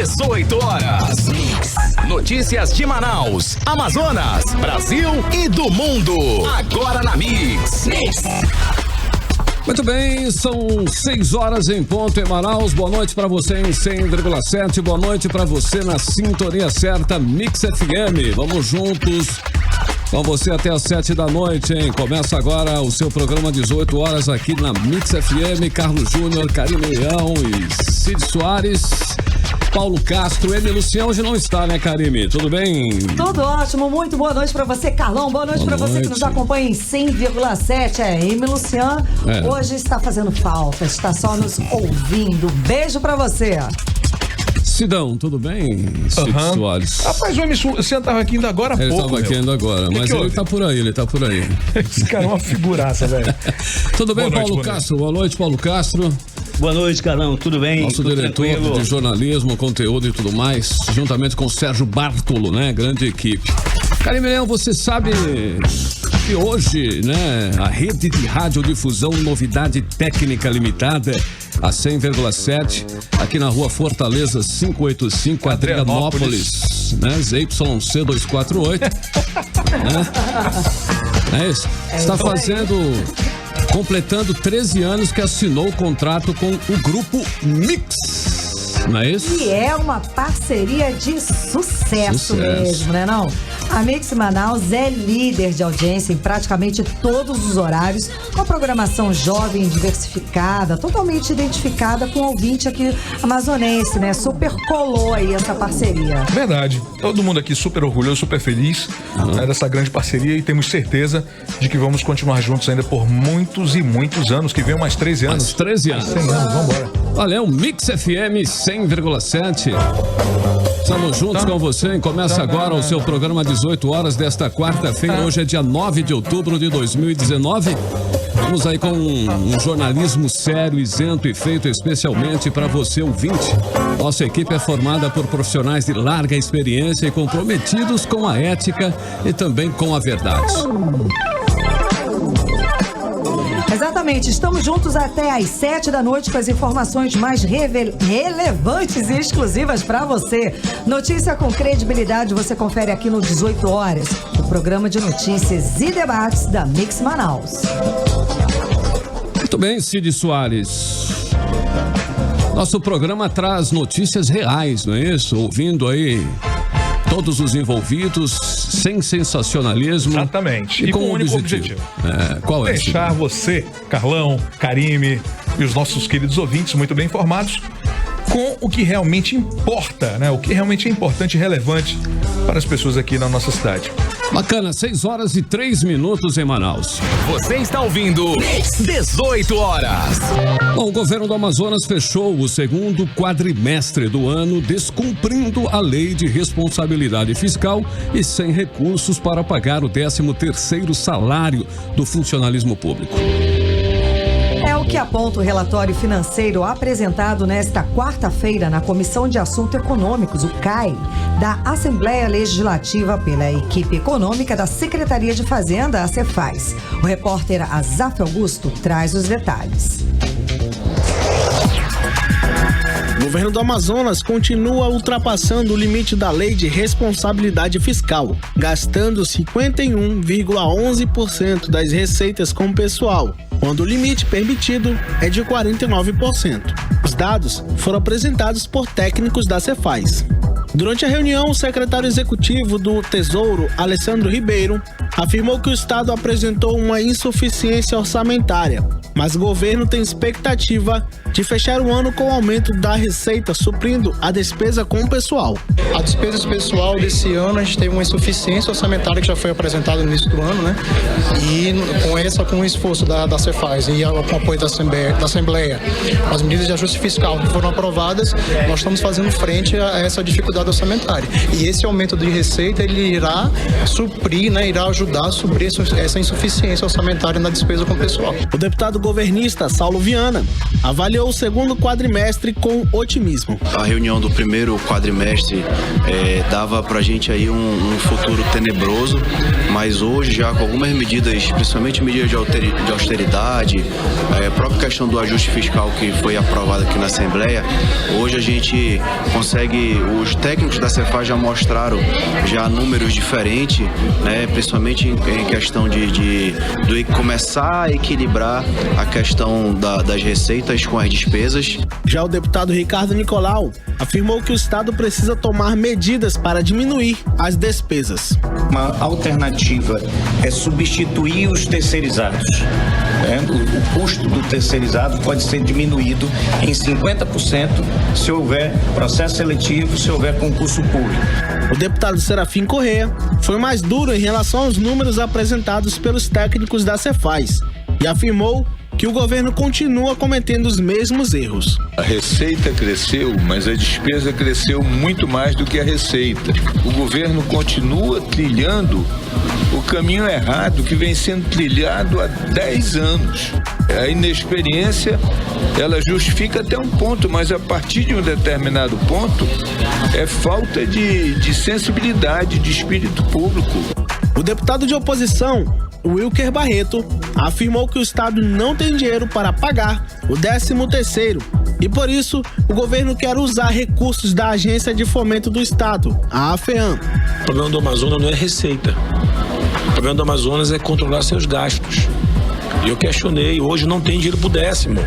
18 horas. Notícias de Manaus, Amazonas, Brasil e do mundo. Agora na Mix. Muito bem, são 6 horas em ponto em Manaus. Boa noite pra você em 100,7. Boa noite pra você na sintonia certa Mix FM. Vamos juntos com você até às 7 da noite, hein? Começa agora o seu programa 18 horas aqui na Mix FM. Carlos Júnior, Karine Leão e Cid Soares. Paulo Castro, Emi Lucião hoje não está, né, Karime? Tudo bem? Tudo ótimo, muito boa noite pra você, Carlão. Boa noite pra você que nos acompanha em 100,7. Emi Lucião hoje está fazendo falta, está só nos ouvindo. Beijo pra você. Sidão, tudo bem? Cid Soares. Rapaz, o Emi Lucião estava aqui ainda agora há pouco. Ele estava aqui ainda agora, mas ele está por aí, Esse cara é uma figuraça, velho. Tudo bem, Paulo Castro? Boa noite, Paulo Castro. Boa noite, Carlão, tudo bem? Nosso tudo diretor tranquilo? de jornalismo, conteúdo e tudo mais, juntamente com o Sérgio Bartolo, né? Grande equipe. Karime Leão, você sabe que hoje, né, a rede de radiodifusão Novidade Técnica Limitada, a 100,7, aqui na rua Fortaleza 585, Adrianópolis, né? ZYC 248, né? É isso. Está completando 13 anos que assinou o contrato com o Grupo Mix, não é isso? E é uma parceria de sucesso mesmo, né não? A Mix Manaus é líder de audiência em praticamente todos os horários, com a programação jovem, diversificada, totalmente identificada com o ouvinte aqui amazonense, né? Super colou aí essa parceria. Verdade. Todo mundo aqui super orgulhoso, super feliz dessa grande parceria e temos certeza de que vamos continuar juntos ainda por muitos e muitos anos, que venham mais 13 anos. Mais 13 anos. 100 anos, vambora. Valeu, Mix FM 100,7. Estamos juntos com você, começa agora o seu programa 18 horas desta quarta-feira, hoje é dia 9 de outubro de 2019. Vamos aí com um jornalismo sério, isento e feito especialmente para você ouvinte. Nossa equipe é formada por profissionais de larga experiência e comprometidos com a ética e também com a verdade. Exatamente, estamos juntos até às 7 da noite com as informações mais relevantes e exclusivas para você. Notícia com credibilidade você confere aqui no 18 horas, o programa de notícias e debates da Mix Manaus. Muito bem, Cid Soares. Nosso programa traz notícias reais, não é isso? Ouvindo aí todos os envolvidos, sem sensacionalismo. Exatamente. E com um único objetivo. Qual é? Deixar você, Carlão, Karime e os nossos queridos ouvintes muito bem informados com o que realmente importa, né? O que realmente é importante e relevante para as pessoas aqui na nossa cidade. Bacana, 6 horas e 3 minutos em Manaus. Você está ouvindo 18 horas. Bom, o governo do Amazonas fechou o segundo quadrimestre do ano descumprindo a lei de responsabilidade fiscal e sem recursos para pagar o 13º salário do funcionalismo público. É o que aponta o relatório financeiro apresentado nesta quarta-feira na Comissão de Assuntos Econômicos, o CAE, da Assembleia Legislativa pela equipe econômica da Secretaria de Fazenda, a Cefaz. O repórter Azaf Augusto traz os detalhes. O governo do Amazonas continua ultrapassando o limite da lei de responsabilidade fiscal, gastando 51,11% das receitas com o pessoal, quando o limite permitido é de 49%. Os dados foram apresentados por técnicos da Cefaz. Durante a reunião, o secretário executivo do Tesouro, Alessandro Ribeiro, afirmou que o Estado apresentou uma insuficiência orçamentária, mas o governo tem expectativa de fechar o ano com o aumento da receita, suprindo a despesa com o pessoal. A despesa pessoal desse ano, a gente teve uma insuficiência orçamentária que já foi apresentada no início do ano, né? E com o esforço da Cefaz e com o apoio da Assembleia, as medidas de ajuste fiscal que foram aprovadas, nós estamos fazendo frente a essa dificuldade orçamentária. E esse aumento de receita, ele irá suprir, né? Irá ajudar a suprir essa insuficiência orçamentária na despesa com o pessoal. O deputado governista Saulo Viana avaliou o segundo quadrimestre com otimismo. A reunião do primeiro quadrimestre dava pra gente aí um futuro tenebroso, mas hoje já com algumas medidas, principalmente medidas de austeridade, a própria questão do ajuste fiscal que foi aprovado aqui na Assembleia, hoje a gente consegue, os técnicos da Cefaz já mostraram já números diferentes, né, principalmente em questão de começar a equilibrar a questão das receitas com as despesas. Já o deputado Ricardo Nicolau afirmou que o Estado precisa tomar medidas para diminuir as despesas. Uma alternativa é substituir os terceirizados. O custo do terceirizado pode ser diminuído em 50% se houver processo seletivo, se houver concurso público. O deputado Serafim Corrêa foi mais duro em relação aos números apresentados pelos técnicos da Cefaz e afirmou que o governo continua cometendo os mesmos erros. A receita cresceu, mas a despesa cresceu muito mais do que a receita. O governo continua trilhando o caminho errado que vem sendo trilhado há 10 anos. A inexperiência, ela justifica até um ponto, mas a partir de um determinado ponto, é falta de sensibilidade, de espírito público. O deputado de oposição, Wilker Barreto, afirmou que o Estado não tem dinheiro para pagar o 13º e, por isso, o governo quer usar recursos da Agência de Fomento do Estado, a AFEAM. O problema do Amazonas não é receita. O problema do Amazonas é controlar seus gastos. E eu questionei, hoje não tem dinheiro pro 10º.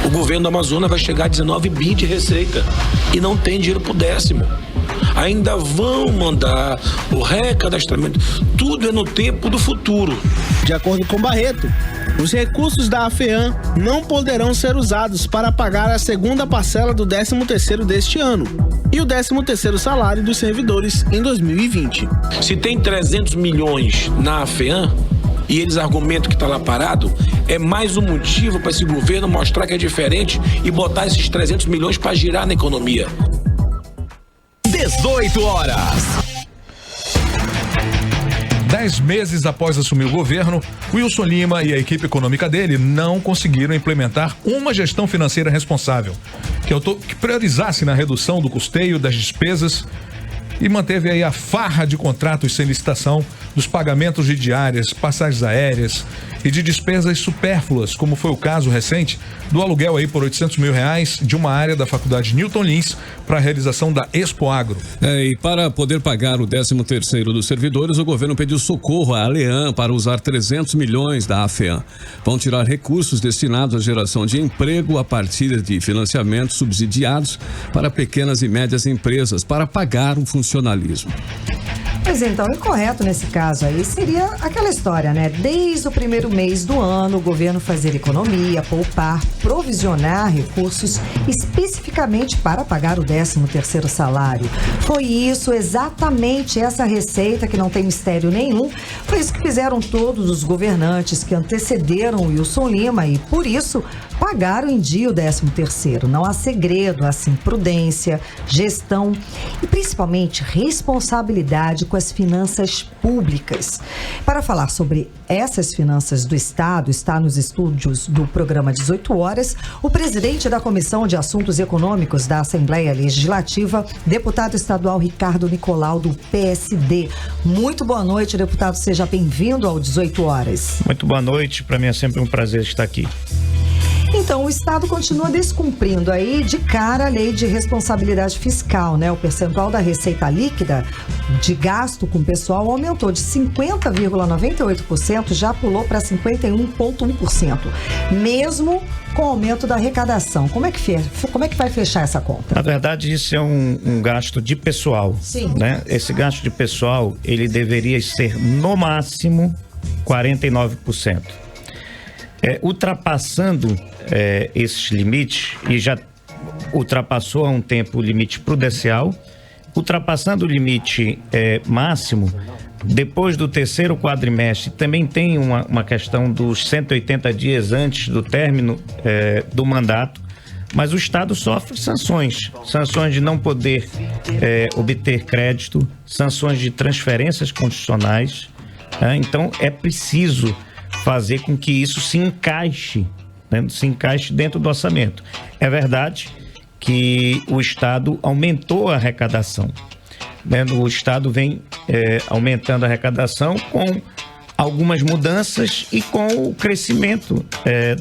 O governo do Amazonas vai chegar a 19 bi de receita e não tem dinheiro pro 10º. Ainda vão mandar o recadastramento, tudo é no tempo do futuro. De acordo com Barreto, os recursos da AFEAM não poderão ser usados para pagar a segunda parcela do 13º deste ano e o 13º salário dos servidores em 2020. Se tem 300 milhões na AFEAM e eles argumentam que está lá parado, é mais um motivo para esse governo mostrar que é diferente e botar esses 300 milhões para girar na economia. 18 horas. 10 meses após assumir o governo, Wilson Lima e a equipe econômica dele não conseguiram implementar uma gestão financeira responsável, que priorizasse na redução do custeio das despesas e manteve aí a farra de contratos sem licitação, dos pagamentos de diárias, passagens aéreas e de despesas supérfluas, como foi o caso recente do aluguel aí por R$800 mil de uma área da Faculdade Newton Lins para a realização da Expo Agro. E para poder pagar o 13º dos servidores, o governo pediu socorro à Aleam para usar 300 milhões da AFEAM. Vão tirar recursos destinados à geração de emprego a partir de financiamentos subsidiados para pequenas e médias empresas para pagar o funcionalismo. Pois então, o correto nesse caso aí seria aquela história, né? Desde o primeiro mês do ano, o governo fazer economia, poupar, provisionar recursos especificamente para pagar o 13º salário. Foi isso, exatamente essa receita que não tem mistério nenhum. Foi isso que fizeram todos os governantes que antecederam o Wilson Lima e, por isso, pagaram em dia o 13º. Não há segredo, assim, prudência, gestão e, principalmente, responsabilidade com as finanças públicas. Para falar sobre essas finanças do Estado, está nos estúdios do programa 18 Horas, o presidente da Comissão de Assuntos Econômicos da Assembleia Legislativa, deputado estadual Ricardo Nicolau, do PSD. Muito boa noite, deputado. Seja bem-vindo ao 18 Horas. Muito boa noite. Para mim é sempre um prazer estar aqui. Então, o Estado continua descumprindo aí de cara a lei de responsabilidade fiscal, né? O percentual da receita líquida de gasto com pessoal aumentou de 50,98%, já pulou para 51,1%, mesmo com o aumento da arrecadação. Como é que vai fechar essa conta? Na verdade, isso é um gasto de pessoal. Sim. Né? Esse gasto de pessoal, ele deveria ser, no máximo, 49%. Ultrapassando esses limites, e já ultrapassou há um tempo o limite prudencial, ultrapassando o limite máximo, depois do terceiro quadrimestre, também tem uma questão dos 180 dias antes do término do mandato, mas o Estado sofre sanções de não poder obter crédito, sanções de transferências constitucionais, então é preciso fazer com que isso se encaixe, né, dentro do orçamento. É verdade que o Estado aumentou a arrecadação, né? O Estado vem aumentando a arrecadação com algumas mudanças e com o crescimento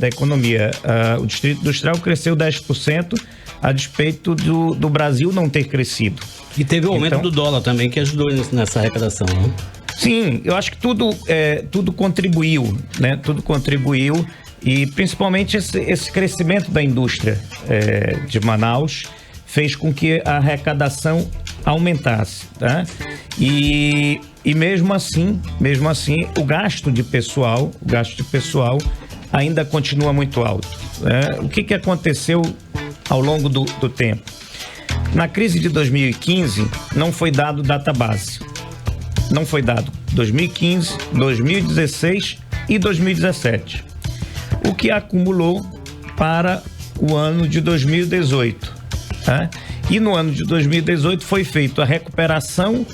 da economia. O Distrito Industrial cresceu 10%, a despeito do Brasil não ter crescido. E teve o aumento do dólar também, que ajudou nessa arrecadação, né? Sim, eu acho que tudo contribuiu, né? Tudo contribuiu, e principalmente esse crescimento da indústria de Manaus fez com que a arrecadação aumentasse, tá? E mesmo assim, o gasto de pessoal ainda continua muito alto, né? O que aconteceu ao longo do tempo? Na crise de 2015, não foi dado database. Não foi dado 2015, 2016 e 2017. O que acumulou para o ano de 2018. Tá? E no ano de 2018 foi feita a recuperação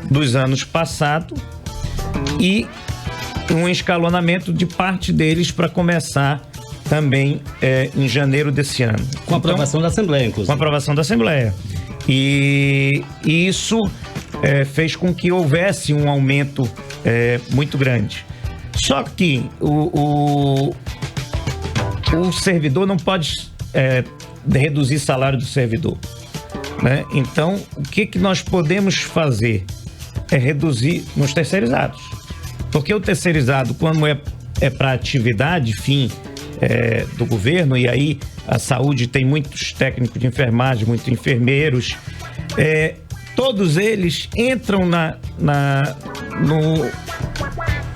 dos anos passados e um escalonamento de parte deles para começar também em janeiro desse ano. Com a aprovação da Assembleia, inclusive. Com a aprovação da Assembleia. E isso fez com que houvesse um aumento muito grande. Só que o servidor não pode reduzir salário do servidor, né? Então, o que nós podemos fazer é reduzir nos terceirizados. Porque o terceirizado, quando é para atividade, fim do governo, e aí a saúde tem muitos técnicos de enfermagem, muitos enfermeiros, todos eles entram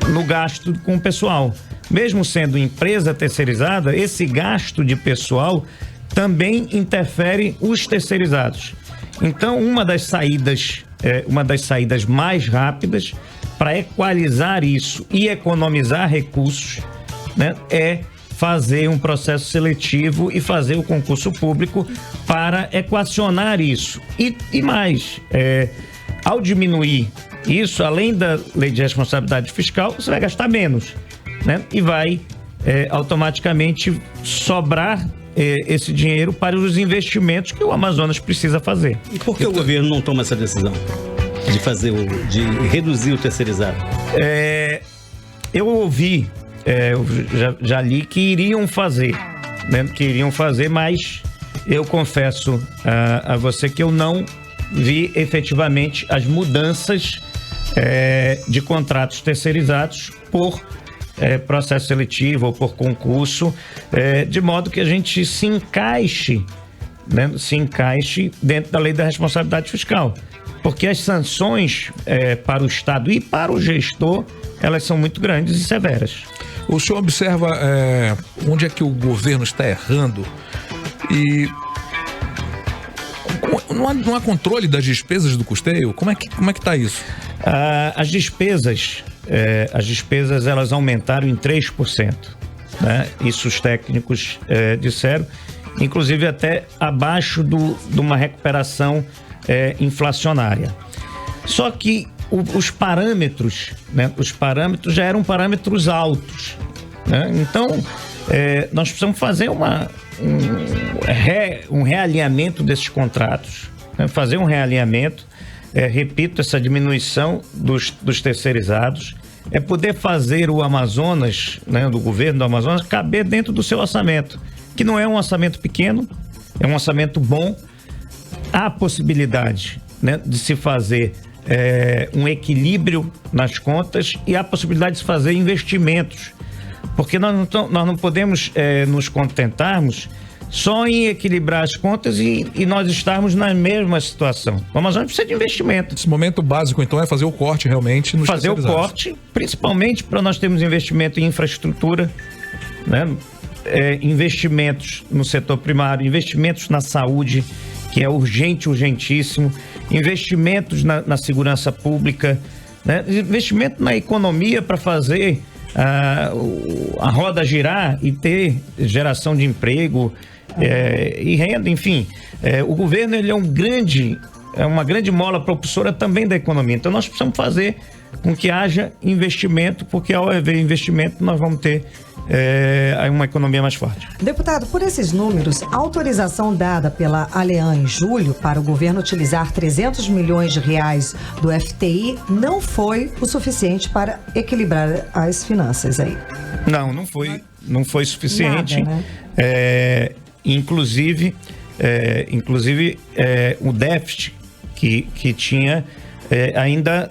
no gasto com o pessoal. Mesmo sendo empresa terceirizada, esse gasto de pessoal também interfere os terceirizados. Então, uma das saídas mais rápidas para equalizar isso e economizar recursos, né, é fazer um processo seletivo e fazer o concurso público para equacionar isso. E mais, ao diminuir isso, além da lei de responsabilidade fiscal, você vai gastar menos, né? E vai automaticamente sobrar esse dinheiro para os investimentos que o Amazonas precisa fazer. E por que o governo não toma essa decisão de reduzir o terceirizado? Eu ouvi, eu já li que iriam fazer, né? Mas eu confesso a você que eu não vi efetivamente as mudanças de contratos terceirizados por processo seletivo ou por concurso, de modo que a gente se encaixe, né? Se encaixe dentro da lei da responsabilidade fiscal. Porque as sanções para o Estado e para o gestor, elas são muito grandes e severas. O senhor observa onde é que o governo está errando e não há controle das despesas do custeio? Como é que está isso? As despesas elas aumentaram em 3%, né? Isso os técnicos disseram, inclusive até abaixo de uma recuperação inflacionária. Só que os parâmetros, né? Os parâmetros já eram parâmetros altos, né? Então, nós precisamos fazer um realinhamento desses contratos, né? Fazer um realinhamento, repito, essa diminuição dos terceirizados, poder fazer o Amazonas, né, do governo do Amazonas, caber dentro do seu orçamento, que não é um orçamento pequeno, é um orçamento bom. Há possibilidade, né, de se fazer um equilíbrio nas contas e há possibilidade de se fazer investimentos, porque nós não podemos nos contentarmos só em equilibrar as contas e nós estarmos na mesma situação. O Amazonas precisa de investimento. Esse momento básico, então, é fazer o corte realmente nos fazer o corte, principalmente para nós termos investimento em infraestrutura, né? Investimentos no setor primário, investimentos na saúde, que é urgentíssimo, investimentos na segurança pública, né? Investimento na economia para fazer a roda girar e ter geração de emprego e renda, enfim. O governo, ele é um grande uma grande mola propulsora também da economia. Então nós precisamos fazer com que haja investimento, porque ao haver investimento nós vamos ter uma economia mais forte. Deputado, por esses números, a autorização dada pela Alean em julho para o governo utilizar 300 milhões de reais do FTI não foi o suficiente para equilibrar as finanças aí. Não foi suficiente. Nada, né? Inclusive o déficit que tinha ainda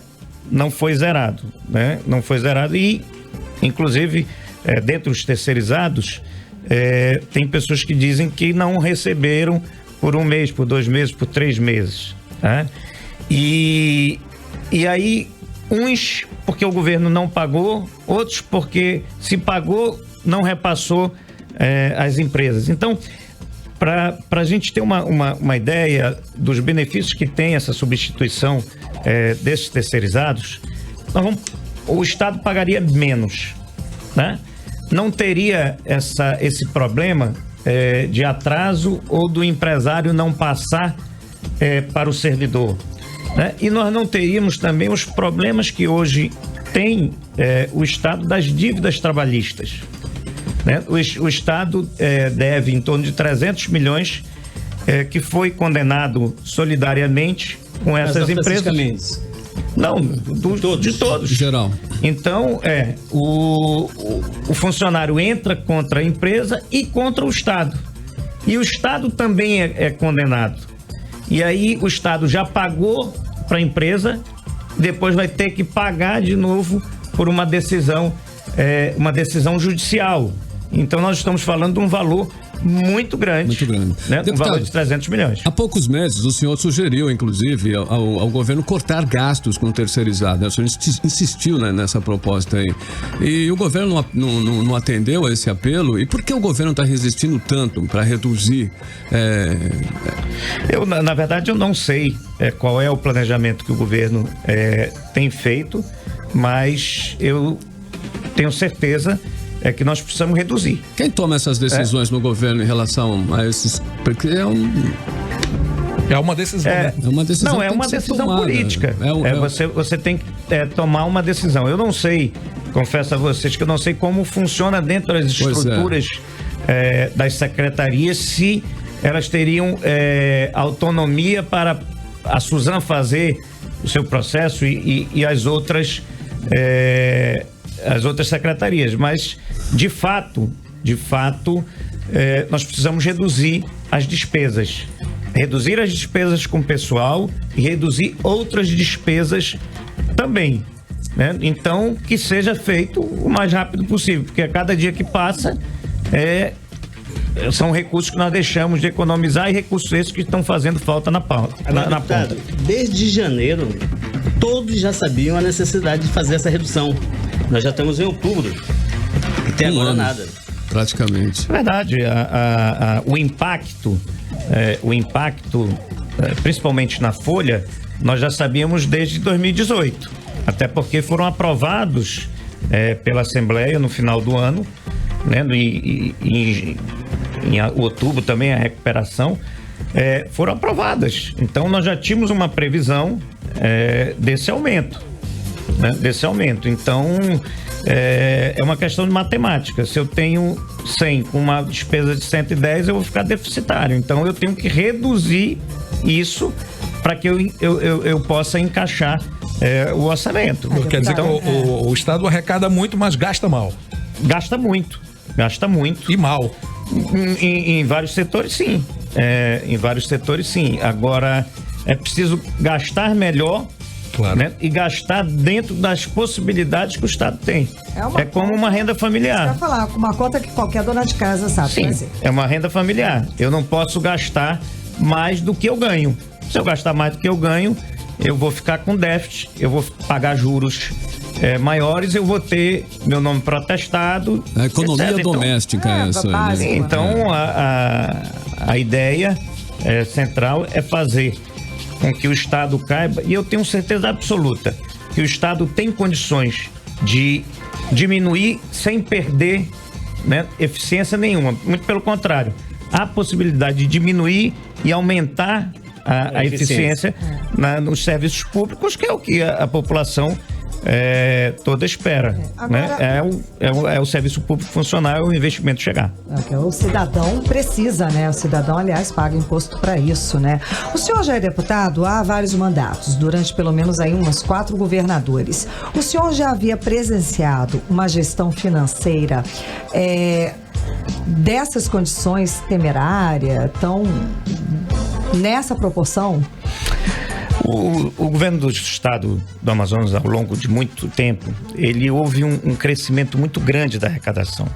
não foi zerado, né? Não foi zerado e, inclusive, dentro dos terceirizados, tem pessoas que dizem que não receberam por 1 mês, por 2 meses, por 3 meses. Né? E aí, uns porque o governo não pagou, outros porque se pagou, não repassou às empresas. Então, para a gente ter uma ideia dos benefícios que tem essa substituição desses terceirizados, o Estado pagaria menos, né? Não teria esse problema de atraso ou do empresário não passar para o servidor, né? E nós não teríamos também os problemas que hoje tem o Estado das dívidas trabalhistas, né? O Estado deve em torno de 300 milhões que foi condenado solidariamente com essas empresas. Não, de todos. Geral. Então, o funcionário entra contra a empresa e contra o Estado. E o Estado também é condenado. E aí o Estado já pagou para a empresa, depois vai ter que pagar de novo por uma decisão judicial. Então nós estamos falando de um valor muito grande. Muito grande. Né? Deputado, um valor de 300 milhões. Há poucos meses o senhor sugeriu, inclusive, ao governo cortar gastos com o terceirizado. Né? O senhor insistiu, né, nessa proposta aí. E o governo não atendeu a esse apelo. E por que o governo está resistindo tanto para reduzir? Na verdade, eu não sei qual é o planejamento que o governo tem feito, mas eu tenho certeza que nós precisamos reduzir. Quem toma essas decisões no governo em relação a esses... Porque é uma decisão. Não, é uma decisão política. Você tem que tomar uma decisão. Eu não sei, confesso a vocês, que eu não sei como funciona dentro das estruturas das secretarias, se elas teriam autonomia para a Suzan fazer o seu processo e as outras secretarias, mas de fato, nós precisamos reduzir as despesas com o pessoal e reduzir outras despesas também, né? Então, que seja feito o mais rápido possível, porque a cada dia que passa são recursos que nós deixamos de economizar e recursos esses que estão fazendo falta na ponta. Desde janeiro, todos já sabiam a necessidade de fazer essa redução. Nós já estamos em outubro e até agora nada. Praticamente. Verdade. O impacto, principalmente na folha, nós já sabíamos desde 2018. Até porque foram aprovados pela Assembleia no final do ano, né? Em outubro também a recuperação foram aprovadas. Então nós já tínhamos uma previsão desse aumento. Né, desse aumento. Então é uma questão de matemática. Se eu tenho 100 com uma despesa de 110, eu vou ficar deficitário. Então eu tenho que reduzir isso para que eu possa encaixar o orçamento. Quer dizer que o Estado arrecada muito, mas gasta mal. Gasta muito. E mal. Em vários setores, sim. Em vários setores, sim. Agora é preciso gastar melhor. Claro. Né? E gastar dentro das possibilidades que o Estado tem. É como uma renda familiar. Você vai falar, uma conta que qualquer dona de casa sabe fazer. É uma renda familiar. Eu não posso gastar mais do que eu ganho. Se eu gastar mais do que eu ganho, eu vou ficar com déficit, eu vou pagar juros maiores, eu vou ter meu nome protestado. A economia etc. doméstica é essa. Básico, né? Então, a ideia central é fazer com que o Estado caiba, e eu tenho certeza absoluta que o Estado tem condições de diminuir sem perder, né, eficiência nenhuma. Muito pelo contrário, há possibilidade de diminuir e aumentar a eficiência nos serviços públicos, que é o que a população toda espera. Agora, né? É o serviço público funcionar, é o investimento chegar. O cidadão precisa, né? O cidadão, aliás, paga imposto para isso, né? O senhor já é deputado há vários mandatos, durante pelo menos aí umas 4 governadores. O senhor já havia presenciado uma gestão financeira dessas condições temerária, tão nessa proporção? O governo do estado do Amazonas, ao longo de muito tempo, houve um crescimento muito grande da arrecadação.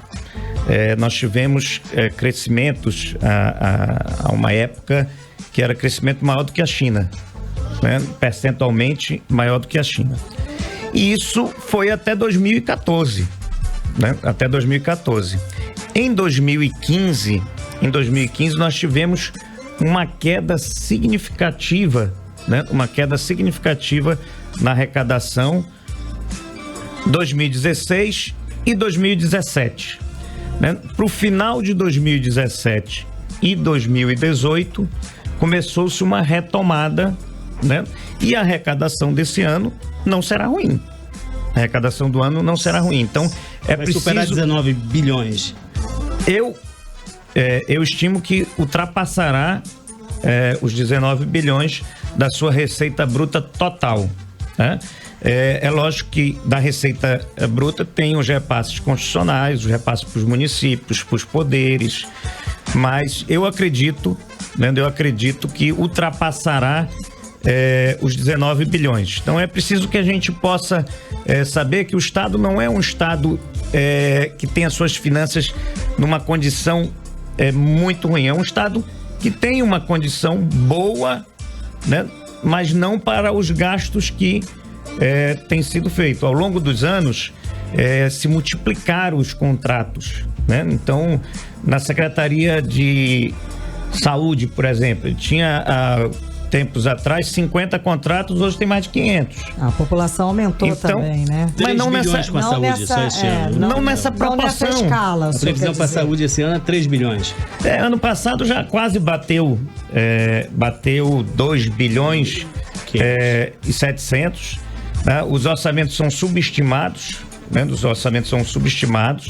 Nós tivemos crescimentos a uma época que era crescimento maior do que a China, né? Percentualmente maior do que a China. E isso foi até 2014, né? Até 2014. Em 2015 nós tivemos uma queda significativa, né? Uma queda significativa na arrecadação 2016 e 2017. Né? Para o final de 2017 e 2018, começou-se uma retomada, né? E a arrecadação desse ano não será ruim. A arrecadação do ano não será ruim. Então, vai superar 19 bilhões. Eu estimo que ultrapassará os 19 bilhões da sua receita bruta total, né? É lógico que da receita bruta tem os repasses constitucionais, os repasses para os municípios, para os poderes, mas eu acredito que ultrapassará os 19 bilhões. Então é preciso que a gente possa saber que o Estado não é um Estado que tem as suas finanças numa condição muito ruim, é um Estado que tem uma condição boa, né? Mas não para os gastos que têm sido feitos. Ao longo dos anos, se multiplicaram os contratos, né? Então, na Secretaria de Saúde, por exemplo, tinha tempos atrás 50 contratos, hoje tem mais de 500. A população aumentou também, né? Mas não nessa proporção. Não nessa escala. A previsão para a saúde esse ano é 3 bilhões. Ano passado já quase bateu 2 bilhões e 700. Né? Os orçamentos são subestimados, né?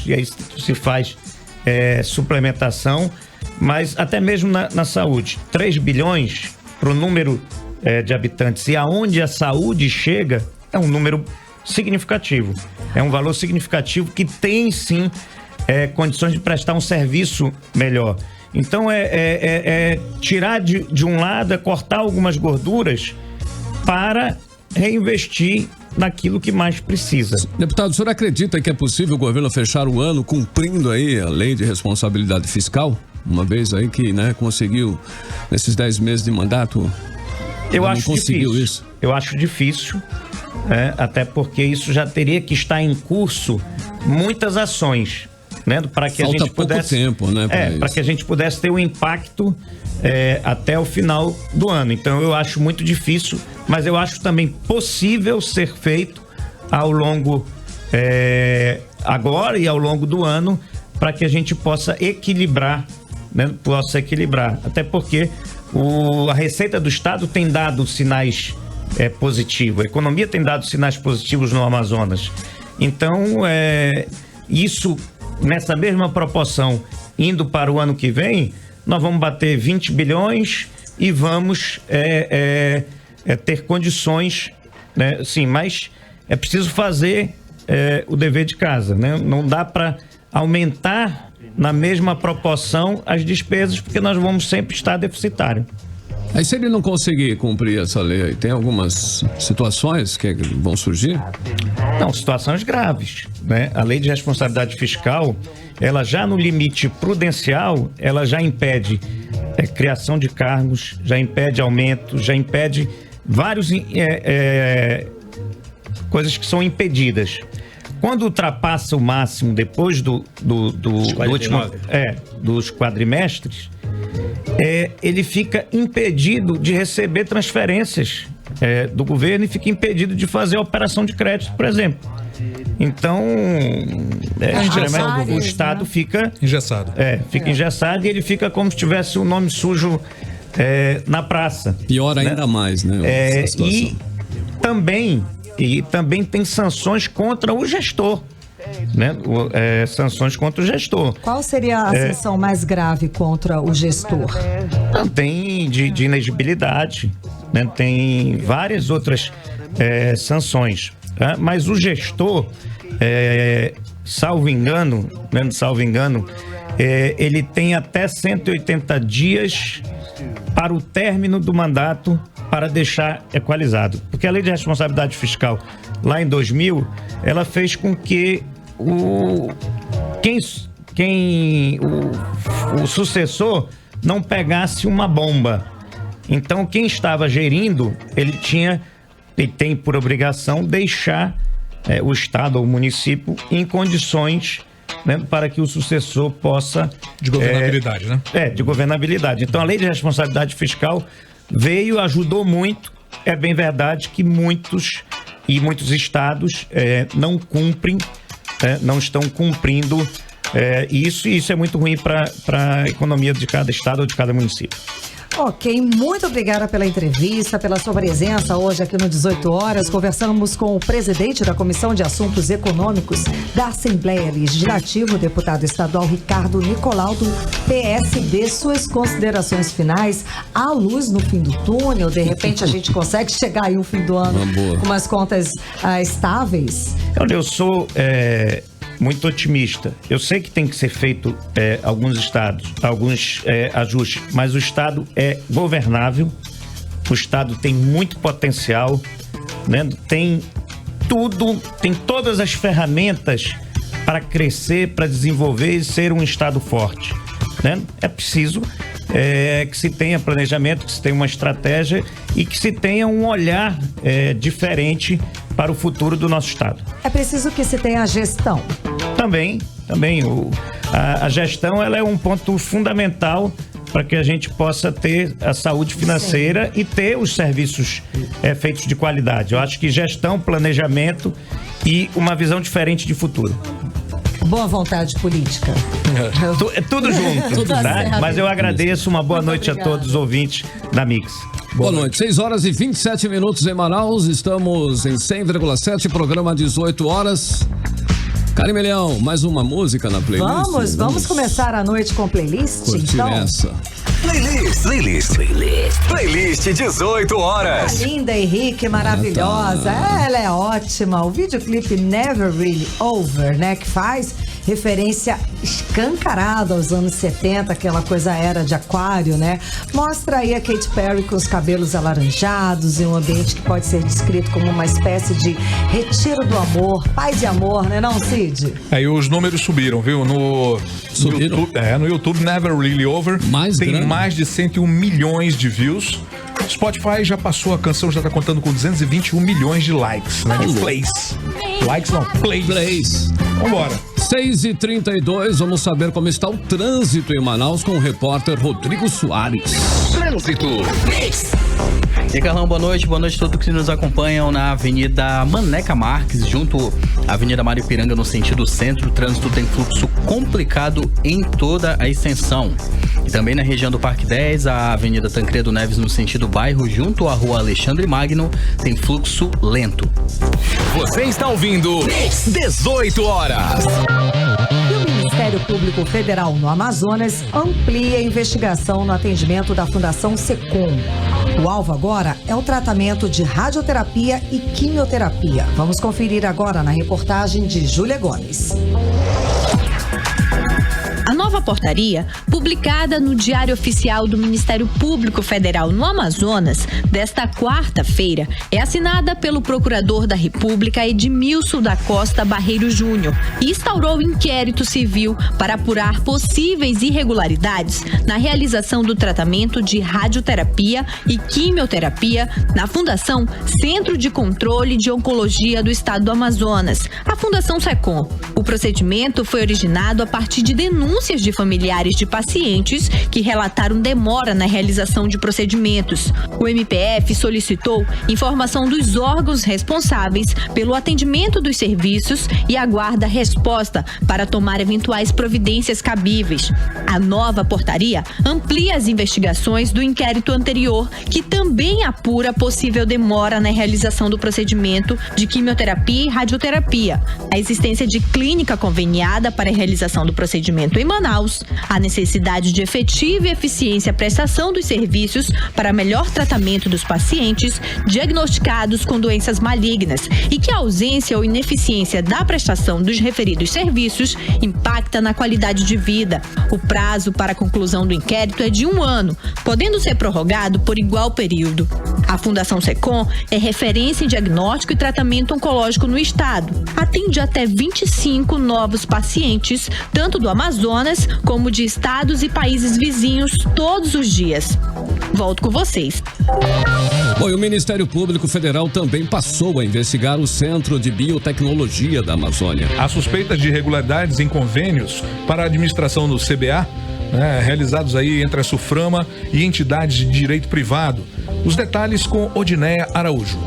E aí se faz suplementação, mas até mesmo na saúde, 3 bilhões para o número de habitantes e aonde a saúde chega, é um número significativo. É um valor significativo que tem, sim, condições de prestar um serviço melhor. Então, tirar de um lado, cortar algumas gorduras para reinvestir naquilo que mais precisa. Deputado, o senhor acredita que é possível o governo fechar o ano cumprindo aí a lei de responsabilidade fiscal? Uma vez aí que, né, conseguiu, nesses 10 meses de mandato, eu acho difícil, até porque isso já teria que estar em curso muitas ações, né, para que Falta a gente pudesse tempo, né, para que a gente pudesse ter um impacto até o final do ano. Então eu acho muito difícil, mas eu acho também possível ser feito ao longo agora e ao longo do ano, para que a gente possa equilibrar, né, até porque a receita do Estado tem dado sinais positivos, a economia tem dado sinais positivos no Amazonas. Então, isso, nessa mesma proporção, indo para o ano que vem, nós vamos bater 20 bilhões e vamos ter condições, né? Sim, mas é preciso fazer o dever de casa, né? Não dá para aumentar na mesma proporção as despesas, porque nós vamos sempre estar deficitário. Aí se ele não conseguir cumprir essa lei, tem algumas situações que vão surgir? Não, situações graves, né? A lei de responsabilidade fiscal, ela já no limite prudencial, ela já impede criação de cargos, já impede aumento, já impede vários coisas que são impedidas. Quando ultrapassa o máximo depois dos quadrimestres, ele fica impedido de receber transferências do governo e fica impedido de fazer a operação de crédito, por exemplo. Então, o Estado fica engessado. Fica engessado e ele fica como se tivesse o nome sujo na praça. Pior ainda mais, né? Essa situação. E também tem sanções contra o gestor. Né? Sanções contra o gestor. Qual seria a sanção mais grave contra o gestor? Tem de inegibilidade, né? Tem várias outras sanções, tá? Mas o gestor, salvo engano, ele tem até 180 dias para o término do mandato para deixar equalizado. Porque a Lei de Responsabilidade Fiscal, lá em 2000, ela fez com que o sucessor não pegasse uma bomba. Então, quem estava gerindo, ele tem por obrigação deixar o Estado ou o município em condições, né, para que o sucessor possa... De governabilidade, né? De governabilidade. Então, a Lei de Responsabilidade Fiscal ajudou muito. É bem verdade que muitos estados não cumprem, não estão cumprindo isso, e isso é muito ruim para a economia de cada estado ou de cada município. Ok, muito obrigada pela entrevista, pela sua presença hoje aqui no 18 Horas. Conversamos com o presidente da Comissão de Assuntos Econômicos da Assembleia Legislativa, o deputado estadual Ricardo Nicolau, do PSD. Suas considerações finais, há luz no fim do túnel? De repente a gente consegue chegar aí no fim do ano com umas contas estáveis? Olha, eu sou... muito otimista. Eu sei que tem que ser feito alguns ajustes, mas o Estado é governável, o Estado tem muito potencial, né? Tem todas as ferramentas para crescer, para desenvolver e ser um Estado forte, né? É preciso que se tenha planejamento, que se tenha uma estratégia e que se tenha um olhar diferente para o futuro do nosso Estado. É preciso que se tenha gestão. Também. A gestão, ela é um ponto fundamental para que a gente possa ter a saúde financeira e ter os serviços feitos de qualidade. Eu acho que gestão, planejamento e uma visão diferente de futuro. Boa vontade política. Tudo junto, tá? Mas eu agradeço, uma boa noite a todos os ouvintes da Mix. Boa noite, 6 horas e 27 minutos em Manaus, estamos em 100,7, programa 18 horas. Karime Leão, mais uma música na playlist? Vamos começar a noite com playlist, então? Essa. Playlist 18 horas. A linda Henrique, maravilhosa. Ela é ótima. O videoclipe Never Really Over, né? Que faz referência escancarada aos anos 70, aquela coisa era de aquário, né? Mostra aí a Katy Perry com os cabelos alaranjados em um ambiente que pode ser descrito como uma espécie de retiro do amor, paz e amor, né não, Cid? Aí os números subiram, viu? No YouTube, Never Really Over. Tem mais de 101 milhões de views. Spotify já passou, a canção já tá contando com 221 milhões de likes, né? De plays. Likes não, plays. Vambora. 6h32, vamos saber como está o trânsito em Manaus com o repórter Rodrigo Soares. Trânsito. E Carlão, boa noite a todos que nos acompanham na Avenida Maneca Marques, junto à Avenida Mário Ipiranga no sentido centro. O trânsito tem fluxo complicado em toda a extensão. E também na região do Parque 10, a Avenida Tancredo Neves no sentido bairro, junto à Rua Alexandre Magno, tem fluxo lento. Você está ouvindo 18 horas. E o Ministério Público Federal no Amazonas amplia a investigação no atendimento da Fundação Secom. O alvo agora é o tratamento de radioterapia e quimioterapia. Vamos conferir agora na reportagem de Júlia Gomes. A nova portaria, publicada no Diário Oficial do Ministério Público Federal no Amazonas, desta quarta-feira, é assinada pelo Procurador da República Edmilson da Costa Barreiro Júnior e instaurou inquérito civil para apurar possíveis irregularidades na realização do tratamento de radioterapia e quimioterapia na Fundação Centro de Controle de Oncologia do Estado do Amazonas, a Fundação Secom. O procedimento foi originado a partir de denúncias de de familiares de pacientes que relataram demora na realização de procedimentos. O MPF solicitou informação dos órgãos responsáveis pelo atendimento dos serviços e aguarda resposta para tomar eventuais providências cabíveis. A nova portaria amplia as investigações do inquérito anterior, que também apura possível demora na realização do procedimento de quimioterapia e radioterapia, a existência de clínica conveniada para a realização do procedimento em Manaus, a necessidade de efetiva e eficiência prestação dos serviços para melhor tratamento dos pacientes diagnosticados com doenças malignas e que a ausência ou ineficiência da prestação dos referidos serviços impacta na qualidade de vida. O prazo para a conclusão do inquérito é de 1 ano, podendo ser prorrogado por igual período. A Fundação SECOM é referência em diagnóstico e tratamento oncológico no estado. Atende até 25 novos pacientes, tanto do Amazonas como de estados e países vizinhos, todos os dias. Volto com vocês. Bom, e o Ministério Público Federal também passou a investigar o Centro de Biotecnologia da Amazônia. Há suspeitas de irregularidades em convênios para a administração do CBA, realizados aí entre a SUFRAMA e entidades de direito privado. Os detalhes com Odinéia Araújo.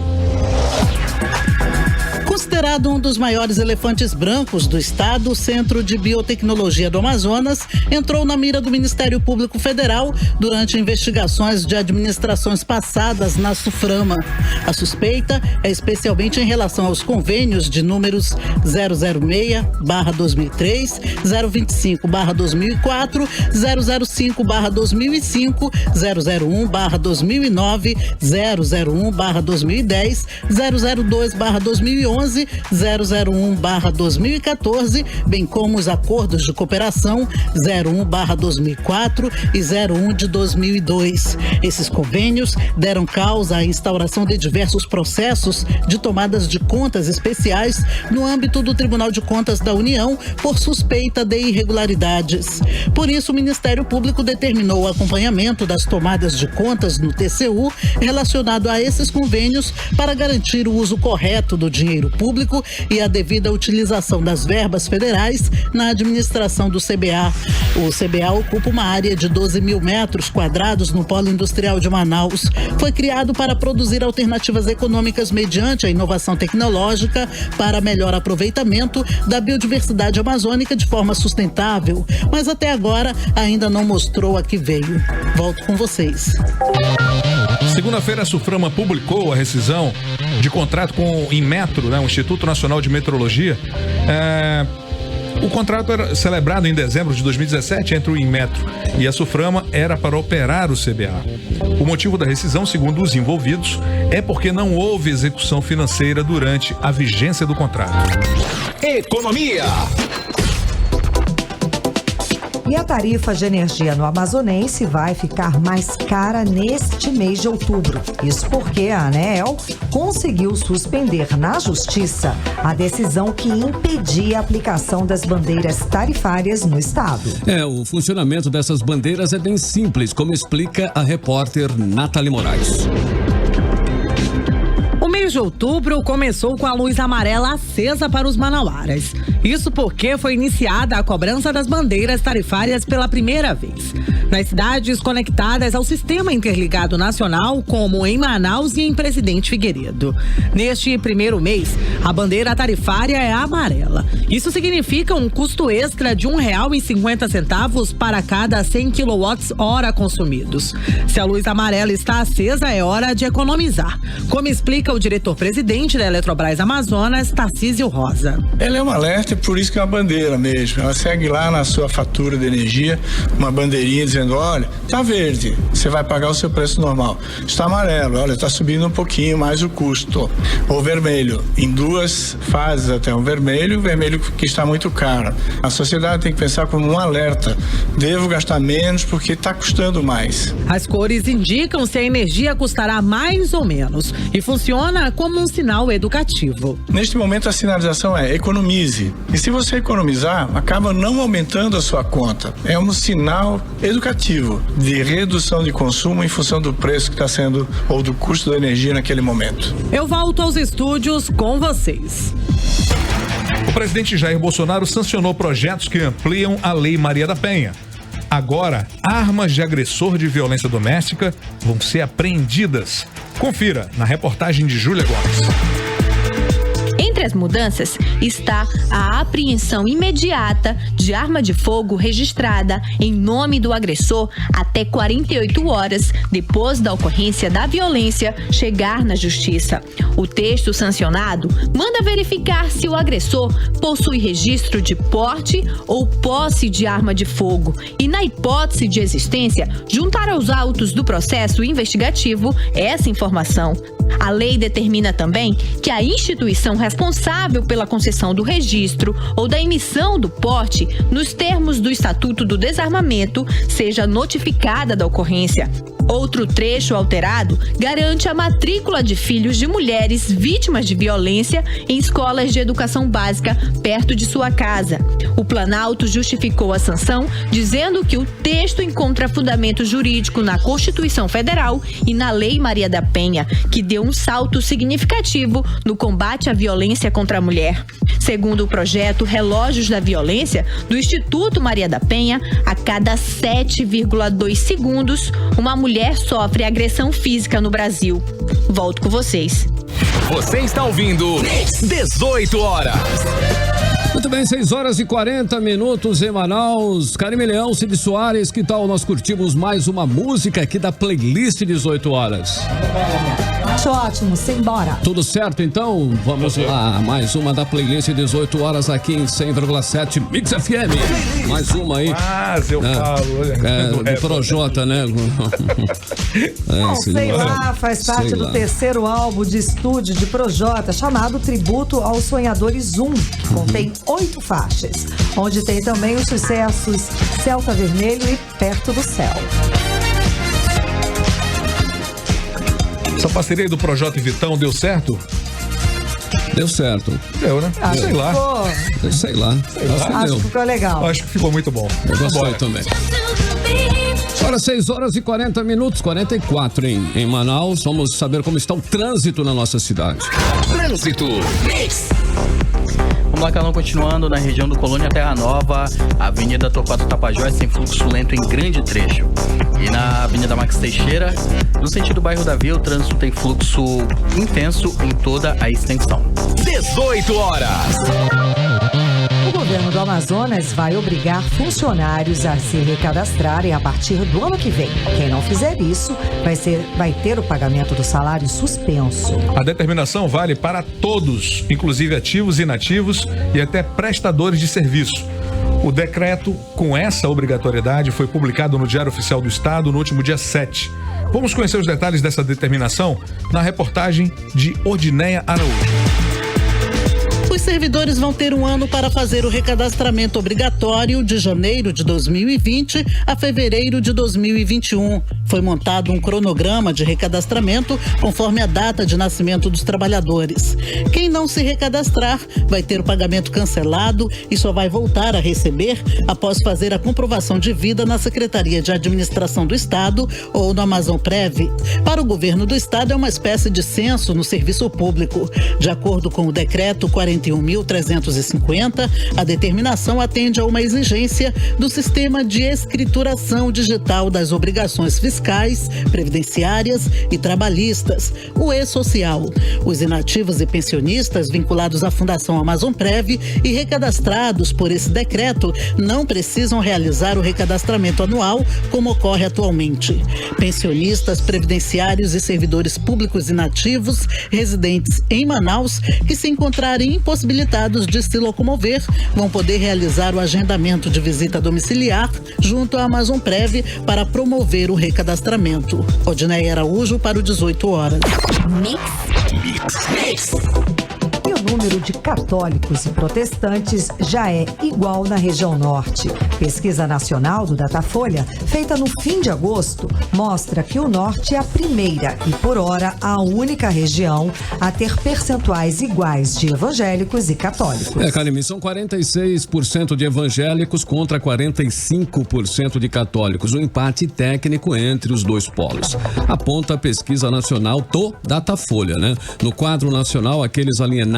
Considerado um dos maiores elefantes brancos do estado, o Centro de Biotecnologia do Amazonas entrou na mira do Ministério Público Federal durante investigações de administrações passadas na SUFRAMA. A suspeita é especialmente em relação aos convênios de números 006/2003, 025/2004, 005/2005, 001/2009, 001/2010, 002/2011, 001/2014, bem como os acordos de cooperação 01/2004 e 01 de 2002. Esses convênios deram causa à instauração de diversos processos de tomadas de contas especiais no âmbito do Tribunal de Contas da União por suspeita de irregularidades. Por isso, o Ministério Público determinou o acompanhamento das tomadas de contas no TCU relacionado a esses convênios para garantir o uso correto do dinheiro público e a devida utilização das verbas federais na administração do CBA. O CBA ocupa uma área de 12 mil metros quadrados no polo industrial de Manaus. Foi criado para produzir alternativas econômicas mediante a inovação tecnológica para melhor aproveitamento da biodiversidade amazônica de forma sustentável, mas até agora ainda não mostrou a que veio. Volto com vocês. Segunda-feira, a SUFRAMA publicou a rescisão de contrato com o Inmetro, o Instituto Nacional de Meteorologia. O contrato era celebrado em dezembro de 2017 entre o Inmetro e a SUFRAMA era para operar o CBA. O motivo da rescisão, segundo os envolvidos, é porque não houve execução financeira durante a vigência do contrato. Economia. E a tarifa de energia no Amazonense vai ficar mais cara neste mês de outubro. Isso porque a ANEEL conseguiu suspender na Justiça a decisão que impedia a aplicação das bandeiras tarifárias no estado. O funcionamento dessas bandeiras é bem simples, como explica a repórter Nathalie Moraes. O mês de outubro começou com a luz amarela acesa para os manauaras. Isso porque foi iniciada a cobrança das bandeiras tarifárias pela primeira vez. Nas cidades conectadas ao Sistema Interligado Nacional, como em Manaus e em Presidente Figueiredo. Neste primeiro mês, a bandeira tarifária é amarela. Isso significa um custo extra de R$1,50 para cada 100 kWh consumidos. Se a luz amarela está acesa, é hora de economizar, como explica o diretor-presidente da Eletrobras Amazonas, Tarcísio Rosa. Ela é um alerta, por isso que é uma bandeira mesmo. Ela segue lá na sua fatura de energia, uma bandeirinha dizendo, olha, tá verde, você vai pagar o seu preço normal. Está amarelo, olha, está subindo um pouquinho mais o custo. Ou vermelho, em duas fases até, um vermelho que está muito caro. A sociedade tem que pensar como um alerta. Devo gastar menos porque está custando mais. As cores indicam se a energia custará mais ou menos e funciona como um sinal educativo. Neste momento a sinalização é economize. E se você economizar, acaba não aumentando a sua conta. É um sinal educativo de redução de consumo em função do preço que está sendo ou do custo da energia naquele momento. Eu volto aos estúdios com vocês. O presidente Jair Bolsonaro sancionou projetos que ampliam a Lei Maria da Penha. Agora, armas de agressor de violência doméstica vão ser apreendidas. Confira na reportagem de Júlia Gomes. Entre as mudanças está a apreensão imediata de arma de fogo registrada em nome do agressor até 48 horas depois da ocorrência da violência chegar na justiça. O texto sancionado manda verificar se o agressor possui registro de porte ou posse de arma de fogo e, na hipótese de existência, juntar aos autos do processo investigativo essa informação. A lei determina também que a instituição responsável pela concessão do registro ou da emissão do porte, nos termos do Estatuto do Desarmamento, seja notificada da ocorrência. Outro trecho alterado garante a matrícula de filhos de mulheres vítimas de violência em escolas de educação básica perto de sua casa. O Planalto justificou a sanção dizendo que o texto encontra fundamento jurídico na Constituição Federal e na Lei Maria da Penha, que deu um salto significativo no combate à violência contra a mulher. Segundo o projeto Relógios da Violência, do Instituto Maria da Penha, a cada 7,2 segundos, uma mulher sofre agressão física no Brasil. Volto com vocês. Você está ouvindo 18 horas. Muito bem, 6 horas e 40 minutos em Manaus. Carime Leão, Cid Soares, que tal nós curtimos mais uma música aqui da playlist 18 horas? Acho ótimo, simbora. Tudo certo, então? Vamos lá, mais uma da playlist 18 horas aqui em 100,7 Mix FM. Mais uma aí. Mas eu falo. Do Projota, né? Sei lá, faz parte do terceiro álbum de estúdio de Projota, chamado Tributo aos Sonhadores 1, que contém 8 faixas, onde tem também os sucessos Celta Vermelho e Perto do Céu. Essa parceria aí do Projota e Vitão deu certo? Deu certo. Deu, né? Sei lá. Acho que ficou legal. Acho que ficou muito bom. Eu gostei também. Agora 6 horas e 40 minutos, 44 em Manaus. Vamos saber como está o trânsito na nossa cidade. Trânsito. Vamos lá, Carlão, continuando na região do Colônia Terra Nova, a Avenida Torquato Tapajós tem fluxo lento em grande trecho. E na Avenida Max Teixeira, no sentido bairro da Vila, o trânsito tem fluxo intenso em toda a extensão. 18 horas. O governo do Amazonas vai obrigar funcionários a se recadastrarem a partir do ano que vem. Quem não fizer isso vai ter o pagamento do salário suspenso. A determinação vale para todos, inclusive ativos e inativos e até prestadores de serviço. O decreto com essa obrigatoriedade foi publicado no Diário Oficial do Estado no último dia 7. Vamos conhecer os detalhes dessa determinação na reportagem de Ordinéia Araújo. Os servidores vão ter um ano para fazer o recadastramento obrigatório de janeiro de 2020 a fevereiro de 2021. Foi montado um cronograma de recadastramento conforme a data de nascimento dos trabalhadores. Quem não se recadastrar vai ter o pagamento cancelado e só vai voltar a receber após fazer a comprovação de vida na Secretaria de Administração do Estado ou no Amazonprev. Para o governo do Estado é uma espécie de censo no serviço público. De acordo com o decreto 41.350, a determinação atende a uma exigência do sistema de escrituração digital das obrigações fiscais, previdenciárias e trabalhistas, o e-social. Os inativos e pensionistas vinculados à Fundação Amazonprev e recadastrados por esse decreto não precisam realizar o recadastramento anual como ocorre atualmente. Pensionistas, previdenciários e servidores públicos inativos residentes em Manaus que se encontrarem impossibilitados de se locomover vão poder realizar o agendamento de visita domiciliar junto à Amazonprev para promover o recadastramento. Ordinéia Araújo para o 18 horas. Mix. E o número de católicos e protestantes já é igual na região norte. Pesquisa nacional do Datafolha, feita no fim de agosto, mostra que o norte é a primeira e, por hora, a única região a ter percentuais iguais de evangélicos e católicos. Carime, são 46% de evangélicos contra 45% de católicos. Um empate técnico entre os dois polos. Aponta a pesquisa nacional do Datafolha, né? No quadro nacional, aqueles alienados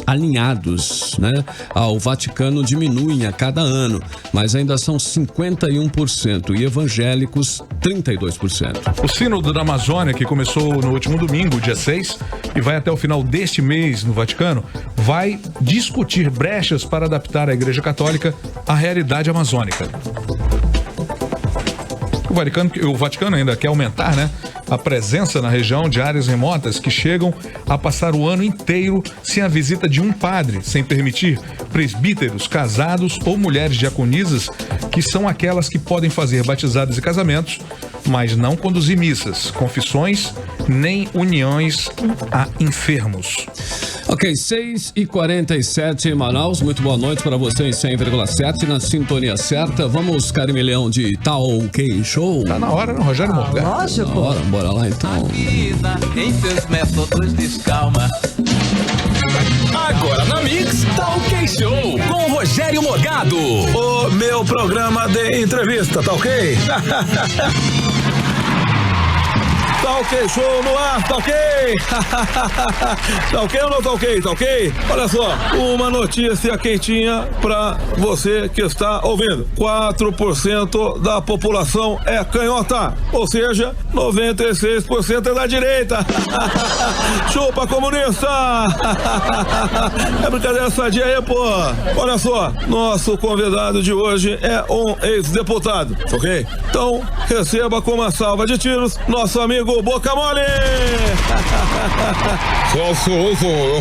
alinhados, né, ao Vaticano diminuem a cada ano, mas ainda são 51% e evangélicos 32%. O Sínodo da Amazônia, que começou no último domingo, dia 6, e vai até o final deste mês no Vaticano, vai discutir brechas para adaptar a Igreja Católica à realidade amazônica. O Vaticano ainda quer aumentar, né, a presença na região de áreas remotas que chegam a passar o ano inteiro sem a visita de um padre, sem permitir presbíteros, casados ou mulheres diaconisas, que são aquelas que podem fazer batizados e casamentos, mas não conduzir missas, confissões, nem uniões a enfermos. Ok, 6h47 em Manaus. Muito boa noite para você em 100,7 na sintonia certa. Vamos, Carime Leão de Talk Show. Tá na hora, né, Rogério Morgado? Lógico. Bora lá então. Em seus métodos descalma. Agora na Mix, Talk Show com Rogério Morgado. O meu programa de entrevista, tá ok? Tá ok, show no ar, tá ok? Tá ok ou não tá ok? Tá ok? Olha só, uma notícia quentinha pra você que está ouvindo. 4% da população é canhota, ou seja, 96% é da direita. Chupa comunista! É brincadeira sadia aí, pô. Olha só, nosso convidado de hoje é um ex-deputado, ok? Então, receba com uma salva de tiros nosso amigo Boca Mole! Eu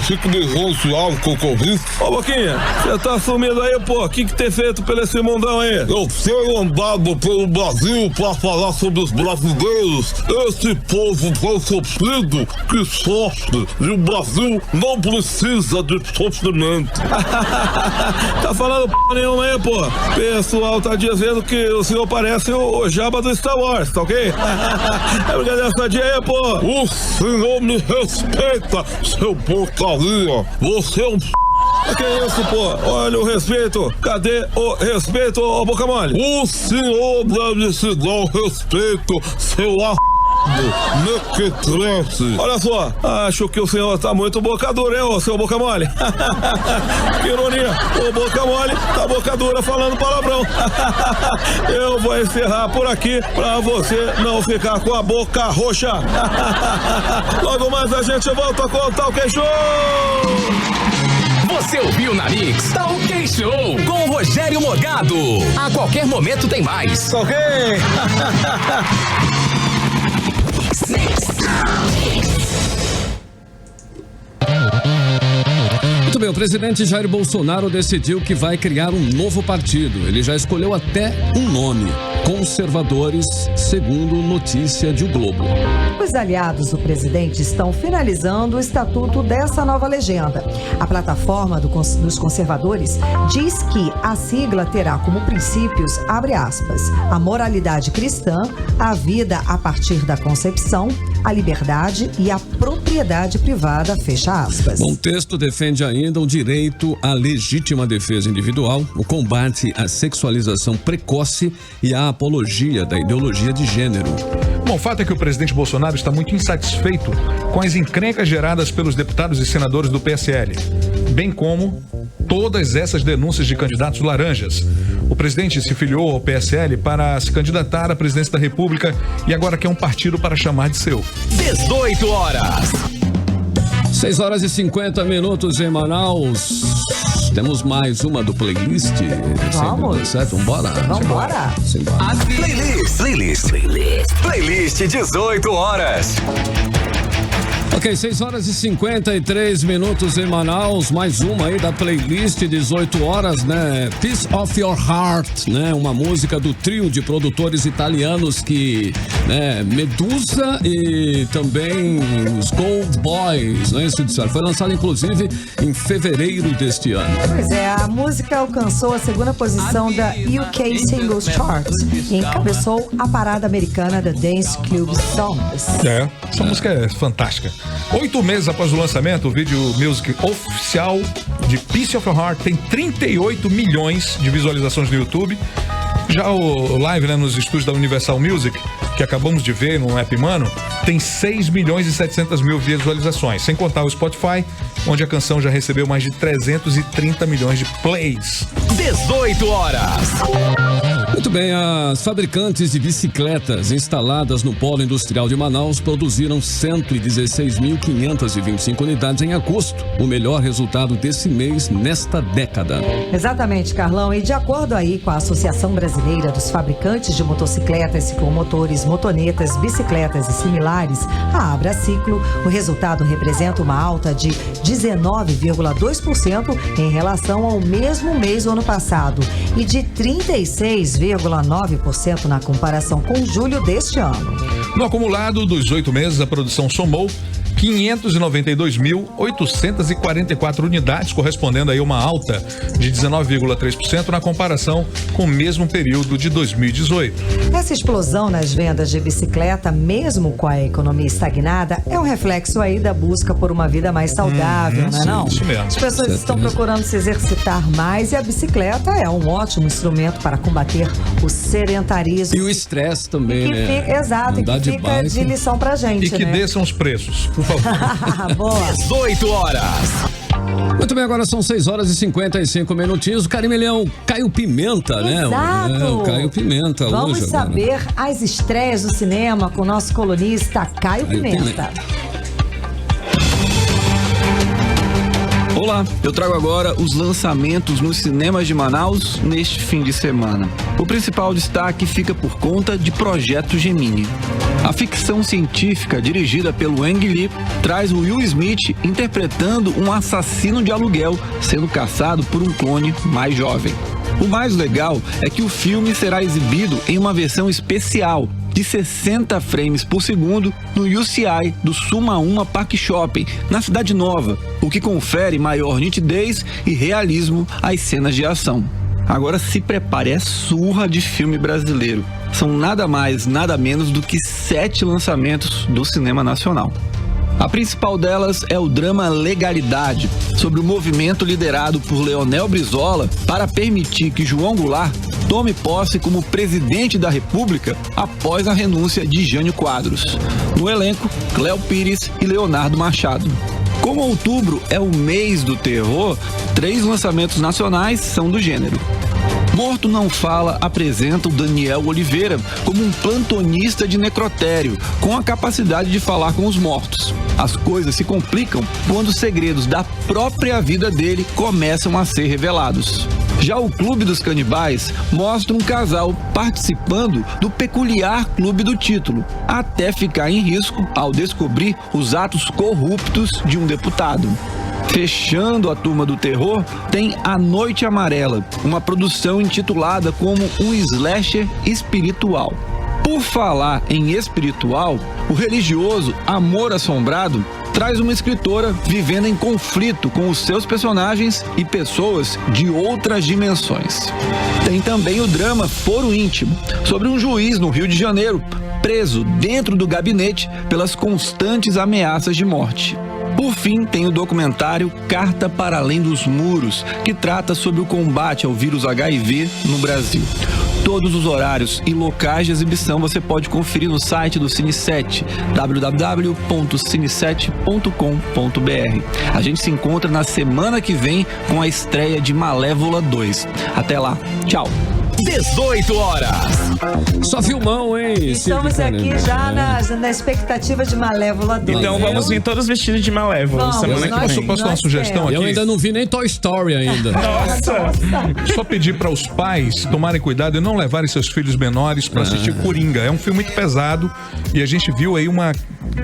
fico desconfiado com o Covid. Ô Boquinha, você tá sumido aí, pô? O que tem feito pelo esse mundão aí? Eu tenho andado pelo Brasil pra falar sobre os brasileiros. Esse povo tão sofrido que sofre. E o Brasil não precisa de sofrimento. Tá falando p*** nenhuma aí, pô? Pessoal tá dizendo que o senhor parece o Jabba do Star Wars, tá ok? É brincadeira sadia aí, pô? O senhor me respeita, seu porcaria. Você é um que é isso, pô? Olha o respeito. Cadê o respeito, ô Boca Mole? O senhor deve se dar o respeito, seu mequetrefe. Olha só, acho que o senhor tá muito boca dura, hein, ô seu Boca Mole? Que ironia, o Boca Mole tá boca dura falando palavrão. Eu vou encerrar por aqui pra você não ficar com a boca roxa. Logo mais a gente volta com o Talk Show. Você ouviu na Mix Talk Show com Rogério Morgado. A qualquer momento tem mais. Ok. Muito bem, o presidente Jair Bolsonaro decidiu que vai criar um novo partido. Ele já escolheu até um nome: Conservadores, segundo notícia de O Globo. Os aliados do presidente estão finalizando o estatuto dessa nova legenda. A plataforma dos conservadores diz que a sigla terá como princípios, abre aspas, a moralidade cristã, a vida a partir da concepção, a liberdade e a propriedade privada, fecha aspas. O texto defende ainda o direito à legítima defesa individual, o combate à sexualização precoce e a apologia da ideologia de gênero. Bom, o fato é que o presidente Bolsonaro está muito insatisfeito com as encrencas geradas pelos deputados e senadores do PSL, bem como todas essas denúncias de candidatos laranjas. O presidente se filiou ao PSL para se candidatar à presidência da República e agora quer um partido para chamar de seu. 18 horas. 6h50 em Manaus. Temos mais uma do playlist. Vamos. Vambora. Vambora. Playlist 18 horas. Ok, 6h53 em Manaus, mais uma aí da playlist 18 horas, né? Piece of Your Heart, né? Uma música do trio de produtores italianos que, né? Medusa e também os Gold Boys, né? Isso disseram. Foi lançado inclusive em fevereiro deste ano. Pois é, a música alcançou a segunda posição da UK Singles Chart e encabeçou a parada americana da Dance Club Songs. Essa música é fantástica. 8 meses após o lançamento, o vídeo music oficial de Piece of Your Heart tem 38 milhões de visualizações no YouTube. Já o live, né, nos estúdios da Universal Music, que acabamos de ver no App Mano, tem 6 milhões e 700 mil visualizações. Sem contar o Spotify, onde a canção já recebeu mais de 330 milhões de plays. 18 horas. Muito bem, as fabricantes de bicicletas instaladas no Polo Industrial de Manaus produziram 116.525 unidades em agosto, o melhor resultado desse mês nesta década. Exatamente, Carlão. E de acordo aí com a Associação Brasileira dos Fabricantes de Motocicletas, Ciclomotores, Motonetas, Bicicletas e similares, a Abraciclo, o resultado representa uma alta de 19,2% em relação ao mesmo mês do ano passado e de 36,9% na comparação com julho deste ano. No acumulado dos 8 meses, a produção somou 592.844 unidades, correspondendo aí a uma alta de 19,3% na comparação com o mesmo período de 2018. Essa explosão nas vendas de bicicleta, mesmo com a economia estagnada, é um reflexo aí da busca por uma vida mais saudável, não é não? Isso mesmo. As pessoas estão procurando se exercitar mais e a bicicleta é um ótimo instrumento para combater o sedentarismo. E o estresse também, né? Exato, e que fica de lição pra gente, E que né? desçam os preços, por favor. Boa. 18 horas. Muito bem, agora são 6 horas e 55 minutinhos. O Carimilhão, Caio Pimenta, né? Exato. O Caio Pimenta Vamos hoje. saber as estreias do cinema com o nosso colunista Caio Pimenta. Olá, eu trago agora os lançamentos nos cinemas de Manaus neste fim de semana. O principal destaque fica por conta de Projeto Gemini. A ficção científica dirigida pelo Ang Lee traz o Will Smith interpretando um assassino de aluguel sendo caçado por um clone mais jovem. O mais legal é que o filme será exibido em uma versão especial de 60 frames por segundo no UCI do Suma Uma Park Shopping, na Cidade Nova, o que confere maior nitidez e realismo às cenas de ação. Agora se prepare, é surra de filme brasileiro. São nada mais, nada menos do que 7 lançamentos do cinema nacional. A principal delas é o drama Legalidade, sobre o movimento liderado por Leonel Brizola para permitir que João Goulart tome posse como presidente da República após a renúncia de Jânio Quadros. No elenco, Cléo Pires e Leonardo Machado. Como outubro é o mês do terror, 3 lançamentos nacionais são do gênero. Morto Não Fala apresenta o Daniel Oliveira como um plantonista de necrotério, com a capacidade de falar com os mortos. As coisas se complicam quando os segredos da própria vida dele começam a ser revelados. Já o Clube dos Canibais mostra um casal participando do peculiar clube do título, até ficar em risco ao descobrir os atos corruptos de um deputado. Fechando a turma do terror, tem A Noite Amarela, uma produção intitulada como um slasher espiritual. Por falar em espiritual, o religioso Amor Assombrado traz uma escritora vivendo em conflito com os seus personagens e pessoas de outras dimensões. Tem também o drama Foro Íntimo, sobre um juiz no Rio de Janeiro, preso dentro do gabinete pelas constantes ameaças de morte. Por fim, tem o documentário Carta para Além dos Muros, que trata sobre o combate ao vírus HIV no Brasil. Todos os horários e locais de exibição você pode conferir no site do Cine7, www.cine7.com.br. A gente se encontra na semana que vem com a estreia de Malévola 2. Até lá, tchau! 18 horas. Só filmão, hein? Estamos aqui já na expectativa de Malévola 2. Então vamos vir todos vestidos de Malévola semana que vem. Posso dar uma sugestão aqui? Eu ainda não vi nem Toy Story ainda. Nossa! Só pedir para os pais tomarem cuidado e não levarem seus filhos menores para assistir Coringa. É um filme muito pesado e a gente viu aí uma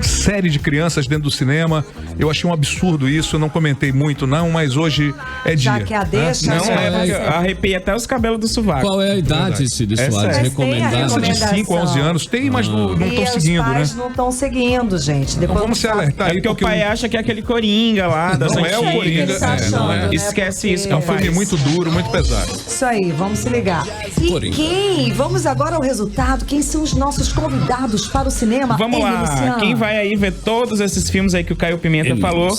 série de crianças dentro do cinema. Eu achei um absurdo isso, eu não comentei muito não, mas hoje é dia. Já que a deixa, Não, arrepiei até os cabelos do sovaco. Qual é a idade, Cid Soares, recomendada? De 5 a 11 anos. Tem, mas não estão seguindo, né? Os pais não estão seguindo, gente. Depois Vamos se alertar aí. Porque o pai acha que é aquele Coringa lá das Não é o Coringa. Não é. Esquece isso, É um filme muito duro, muito pesado. Isso aí, vamos se ligar. E vamos agora ao resultado. Quem são os nossos convidados para o cinema? Vamos lá, Luciano. quem vai aí ver todos esses filmes aí que o Caio Pimenta falou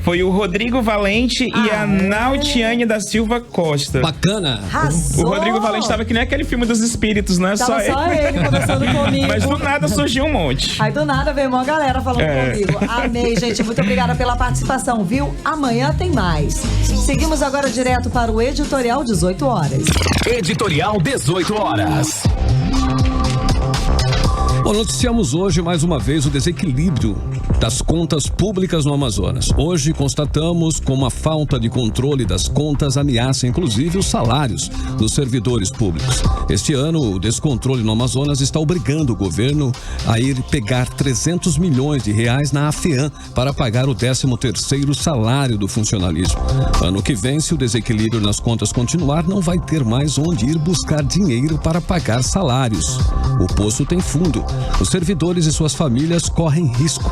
foi o Rodrigo Valente e a Nautiane da Silva Costa. Bacana. O Rodrigo Valente tava que nem aquele filme dos espíritos, né? Tava só ele conversando comigo. Mas do nada surgiu um monte. Aí do nada veio uma galera falando comigo. Amei, gente. Muito obrigada pela participação, viu? Amanhã tem mais. Seguimos agora direto para o Editorial 18 horas. Editorial 18 horas. Bom, noticiamos hoje mais uma vez o desequilíbrio das contas públicas no Amazonas. Hoje constatamos como a falta de controle das contas ameaça inclusive os salários dos servidores públicos. Este ano, o descontrole no Amazonas está obrigando o governo a ir pegar 300 milhões de reais na AFEAM para pagar o 13º salário do funcionalismo. Ano que vem, se o desequilíbrio nas contas continuar, não vai ter mais onde ir buscar dinheiro para pagar salários. O poço tem fundo. Os servidores e suas famílias correm risco.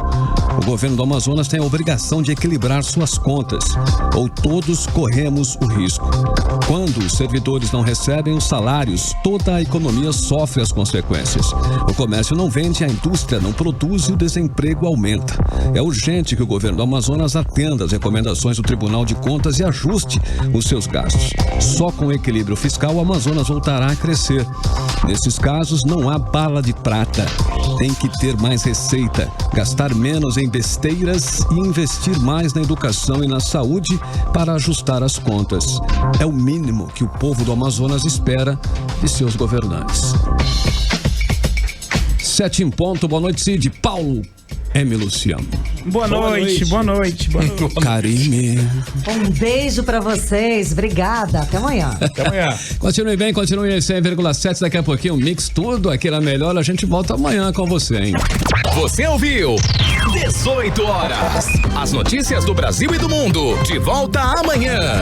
O governo do Amazonas tem a obrigação de equilibrar suas contas, ou todos corremos o risco. Quando os servidores não recebem os salários, toda a economia sofre as consequências. O comércio não vende, a indústria não produz e o desemprego aumenta. É urgente que o governo do Amazonas atenda às recomendações do Tribunal de Contas e ajuste os seus gastos. Só com equilíbrio fiscal o Amazonas voltará a crescer. Nesses casos, não há bala de prata. Tem que ter mais receita, gastar menos em besteiras e investir mais na educação e na saúde para ajustar as contas. É o mínimo que o povo do Amazonas espera de seus governantes. 7 em ponto, boa noite, Cid. Paulo M. Luciano. Boa noite. Karine. Um beijo pra vocês, obrigada, até amanhã. Até amanhã. Continue bem, continue em 100,7, daqui a pouquinho mix tudo aqui na Melhor, a gente volta amanhã com você, hein? Você ouviu 18 horas. As notícias do Brasil e do mundo, de volta amanhã.